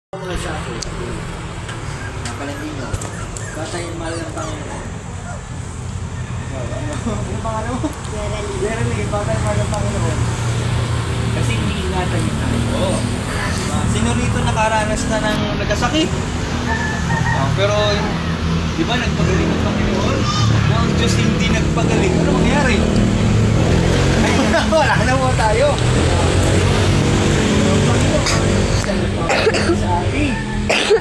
Mga sa ako, napalandi nyo, batayin mahal ng Panginoon. Ano pangalan mo? Jeremy, batayin mahal ng Panginoon. Kasi iniingatan niyo tayo. Sino rito nakaranas na ng nagkasakit? Pero, di ba nagpagaling ng Panginoon? Kung ang Diyos hindi nagpagaling, ano mangyayari? Wala na mo tayo. Sa akin.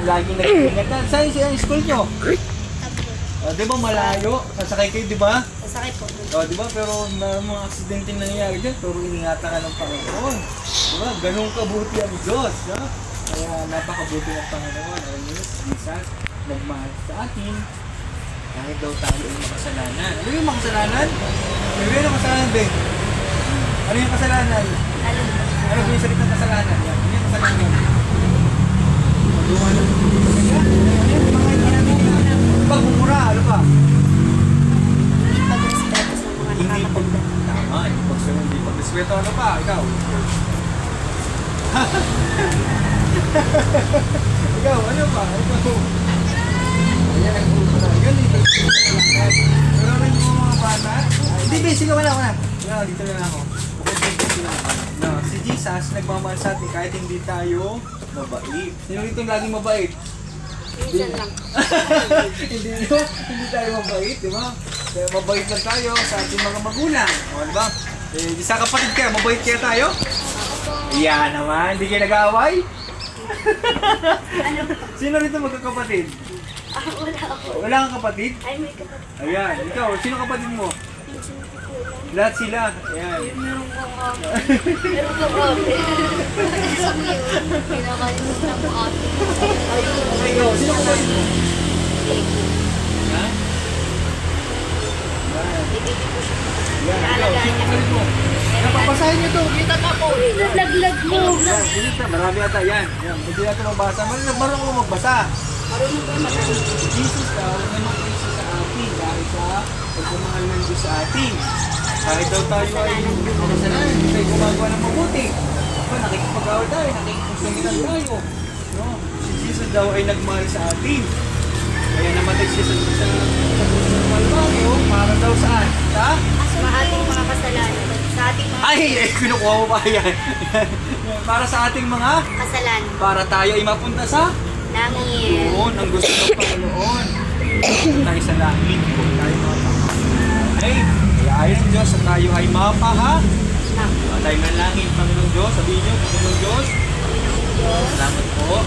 Lagi nag-ingatan. Saan siya ang school nyo? Di ba malayo? Sasakay kayo, di ba? Sasakay po. Di ba? Pero may mga aksidente nangyayari dyan, pero iningatan ka ng Panginoon. Di ba? Ganun kabuti ang Diyos. No? Kaya napakabuti ng Panginoon. Alam niyo, Jesus, nagmahal sa atin. Kahit daw tayo ay makasalanan. Ano yung makasalanan? Ano yung makasalanan, Ben? Ano yung kasalanan? Ano yung salitang kasalanan? Yan. Ano yung kasalanan? Magawa ng pagmumura, ano pa? Hindi pag-respeto sa mga nakakapagda. Tama, hindi pag-respeto, ano pa? Ikaw? Ikaw, ano pa? Ikaw? Ayan, nagmumura. Yun, dito. Pero rin yung mga bata. Hindi, sige, wala. Dito na ako. No, si Jesus nagmamahal sa atin kahit hindi tayo mabait. Sino rito laging mabait? Minsan lang. hindi tayo mabait, di ba? Kaya mabait lang tayo sa ating mga magulang. O, di ba? Sa kapatid kayo, mabait kaya tayo? Yan naman, hindi kayo nag-aaway? Sino rito magkakapatid? Wala ako. Wala kang kapatid? Ay, may kapatid. Ayan, ikaw, sino kapatid mo? Minsan ko po lang. Lahat sila. Ayan. Meron ko kami. Meron ko kami. Sa ngayon, pinakalimutan ko ate. Ikaw, sino kapatid mo? Ha? Ibigay ko siya. Yan, ikaw, sino kapatid mo? Napapasahin niyo to, kita ka po. Nalaglag mo. Kita, marami ata yan. Yan, hindi natin magbasa. Marunong ko magbasa. Marunong ko masalit. Jesus daw, may mag-isa sa atin dahil sa pagmamahal ng Diyos sa atin. Kahit daw tayo ay makasalanan, hindi tayo gumagawa ng mabuti. Nakikipag-awal tayo, nakikipagsangitan tayo. No? Si Jesus daw ay nagmahal sa atin. Kaya namatay siya sa Kalbaryo para daw saan? Sa Ating mga kasalanan. Sa ating mga kinukuha mo pa yan. Para sa ating mga, kasalanan. para tayo ay mapunta sa Langit. Yun, ang gusto ng Panginoon. Tayo sa langit, kung tayo mapapagay. Kaya ayon ng Diyos, na tayo ay mapaha. Tayo ng langit, Panginoon Diyos. Sabihin niyo, Panginoon Diyos. Salamat po.